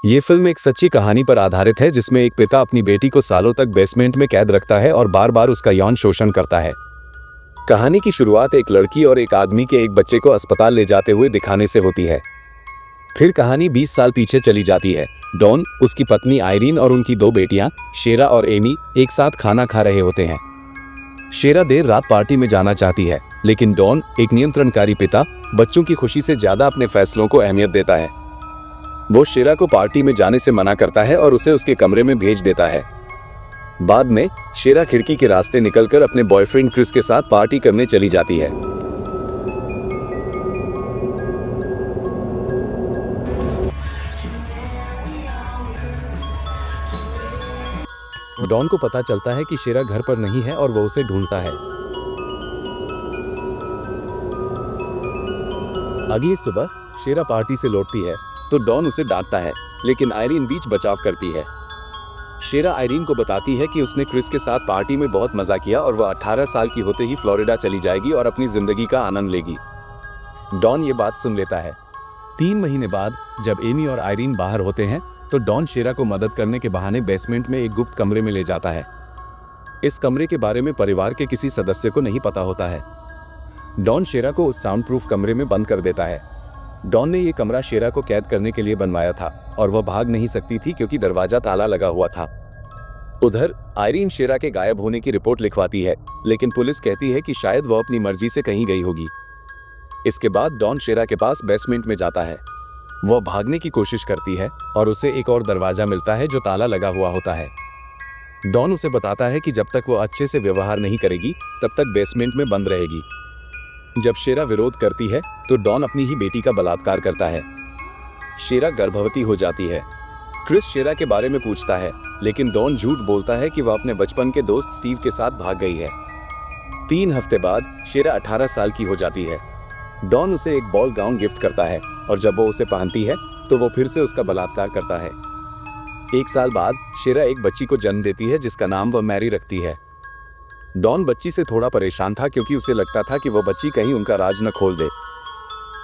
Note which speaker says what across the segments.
Speaker 1: ये फिल्म एक सच्ची कहानी पर आधारित है जिसमें एक पिता अपनी बेटी को सालों तक बेसमेंट में कैद रखता है और बार बार उसका यौन शोषण करता है। कहानी की शुरुआत एक लड़की और एक आदमी के एक बच्चे को अस्पताल ले जाते हुए दिखाने से होती है। फिर कहानी 20 साल पीछे चली जाती है। डॉन, उसकी पत्नी आयरीन और उनकी 2 बेटियां शेरा और एमी एक साथ खाना खा रहे होते हैं। शेरा देर रात पार्टी में जाना चाहती है, लेकिन डॉन, एक नियंत्रणकारी पिता, बच्चों की खुशी से ज्यादा अपने फैसलों को अहमियत देता है। वो शेरा को पार्टी में जाने से मना करता है और उसे उसके कमरे में भेज देता है। बाद में शेरा खिड़की के रास्ते निकलकर अपने बॉयफ्रेंड क्रिस के साथ पार्टी करने चली जाती है। डॉन को पता चलता है कि शेरा घर पर नहीं है और वो उसे ढूंढता है। अगली सुबह शेरा पार्टी से लौटती है तो डॉन उसे डांटता है, लेकिन आयरीन बीच बचाव करती है। शेरा आयरीन को बताती है कि उसने क्रिस के साथ पार्टी में बहुत मजा किया और वह 18 साल की होते ही फ्लोरिडा चली जाएगी और अपनी जिंदगी का आनंद लेगी। डॉन ये बात सुन लेता है। 3 महीने बाद जब एमी और आयरीन बाहर होते हैं तो डॉन शेरा को मदद करने के बहाने बेसमेंट में एक गुप्त कमरे में ले जाता है। इस कमरे के बारे में परिवार के किसी सदस्य को नहीं पता होता है। डॉन शेरा को उस साउंड प्रूफ कमरे में बंद कर देता है। डॉन ने ये कमरा शेरा को कैद करने के लिए बनवाया था और वह भाग नहीं सकती थी क्योंकि दरवाजा ताला लगा हुआ था। उधर आयरीन शेरा के गायब होने की रिपोर्ट लिखवाती है, लेकिन पुलिस कहती है कि शायद वह अपनी मर्जी से कहीं गई होगी। इसके बाद डॉन शेरा के पास बेसमेंट में जाता है। वह भागने की कोशिश करती है और उसे एक और दरवाजा मिलता है जो ताला लगा हुआ होता है। डॉन उसे बताता है कि जब तक वो अच्छे से व्यवहार नहीं करेगी तब तक बेसमेंट में बंद रहेगी। जब शेरा विरोध करती है तो डॉन अपनी ही बेटी का बलात्कार करता है। शेरा गर्भवती हो जाती है। क्रिस शेरा के बारे में पूछता है, लेकिन डॉन झूठ बोलता है कि वह अपने बचपन के दोस्त स्टीव के साथ भाग गई है। 3 हफ्ते बाद शेरा 18 साल की हो जाती है। डॉन उसे एक बॉल गाउन गिफ्ट करता है और जब वो उसे पहनती है तो वो फिर से उसका बलात्कार करता है। 1 साल बाद शेरा एक बच्ची को जन्म देती है जिसका नाम वह मैरी रखती है। डॉन बच्ची से थोड़ा परेशान था क्योंकि उसे लगता था कि वह बच्ची कहीं उनका राज न खोल दे।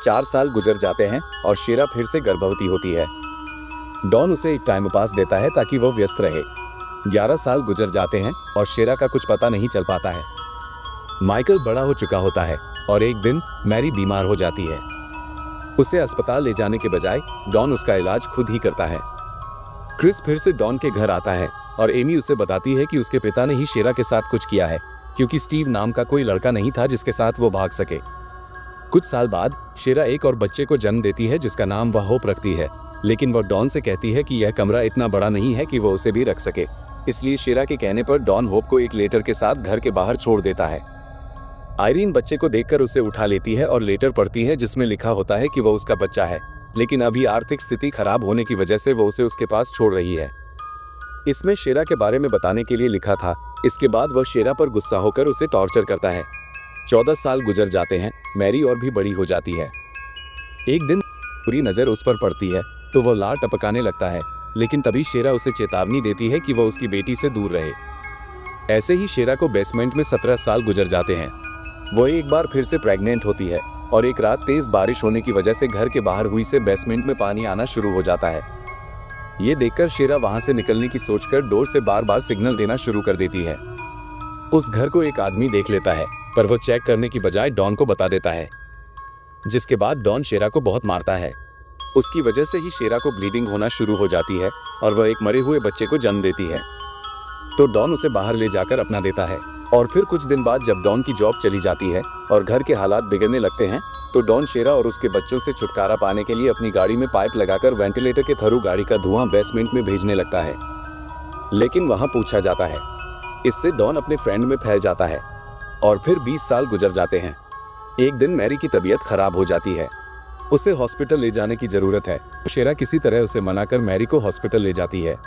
Speaker 1: 4 साल गुजर जाते हैं और शेरा फिर से गर्भवती होती है। डॉन उसे एक टाइम पास देता है ताकि वह व्यस्त रहे। 11 साल गुजर जाते हैं और शेरा का कुछ पता नहीं चल पाता है। माइकल बड़ा हो चुका होता है और एक दिन मैरी बीमार हो जाती है। उसे अस्पताल ले जाने के बजाय डॉन उसका इलाज खुद ही करता है। क्रिस फिर से डॉन के घर आता है और एमी उसे बताती है कि उसके पिता ने ही शेरा के साथ कुछ किया है, क्योंकि स्टीव नाम का कोई लड़का नहीं था जिसके साथ वो भाग सके। कुछ साल बाद शेरा एक और बच्चे को जन्म देती है जिसका नाम वह होप रखती है, लेकिन वह डॉन से कहती है कि यह कमरा इतना बड़ा नहीं है कि वो उसे भी रख सके। इसलिए शेरा के कहने पर डॉन होप को एक लेटर के साथ घर के बाहर छोड़ देता है। आयरीन बच्चे को देखकर उसे उठा लेती है और लेटर पढ़ती है जिसमें लिखा होता है कि वह उसका बच्चा है, लेकिन अभी आर्थिक स्थिति खराब होने की वजह से वो उसे उसके पास छोड़ रही है। इसमें शेरा के बारे में बताने के लिए लिखा था। इसके बाद वह शेरा पर गुस्सा होकर उसे टॉर्चर करता है। 14 साल गुजर जाते हैं। मैरी और भी बड़ी हो जाती है। एक दिन बुरी नजर उस पर पड़ती है तो वह लार टपकाने लगता है, लेकिन तभी शेरा उसे चेतावनी देती है कि वह उसकी बेटी से दूर रहे। ऐसे ही शेरा को बेसमेंट में 17 साल गुजर जाते हैं। वह एक बार फिर से प्रेग्नेंट होती है और एक रात तेज बारिश होने की वजह से घर के बाहर हुई से बेसमेंट में पानी आना शुरू हो जाता है। ये देखकर शेरा वहां से निकलने की सोचकर डोर से बार बार सिग्नल देना शुरू कर देती है। उस घर को एक आदमी देख लेता है, पर वो चेक करने की बजाय डॉन को बता देता है, जिसके बाद डॉन शेरा को बहुत मारता है। उसकी वजह से ही शेरा को ब्लीडिंग होना शुरू हो जाती है और वह एक मरे हुए बच्चे को जन्म देती है। तो डॉन उसे बाहर ले जाकर अपना देता है। और फिर कुछ दिन बाद जब डॉन की जॉब चली जाती है और घर के हालात बिगड़ने लगते हैं तो डॉन शेरा और उसके बच्चों से छुटकारा पाने के लिए अपनी गाड़ी में पाइप लगाकर वेंटिलेटर के थ्रू गाड़ी का धुआं बेसमेंट में भेजने लगता है, लेकिन वहां पूछा जाता है। इससे डॉन अपने फ्रेंड में फैल जाता है और फिर 20 साल गुजर जाते हैं। एक दिन मैरी की तबीयत खराब हो जाती है। उसे हॉस्पिटल ले जाने की जरूरत है। शेरा किसी तरह उसे मनाकर मैरी को हॉस्पिटल ले जाती है।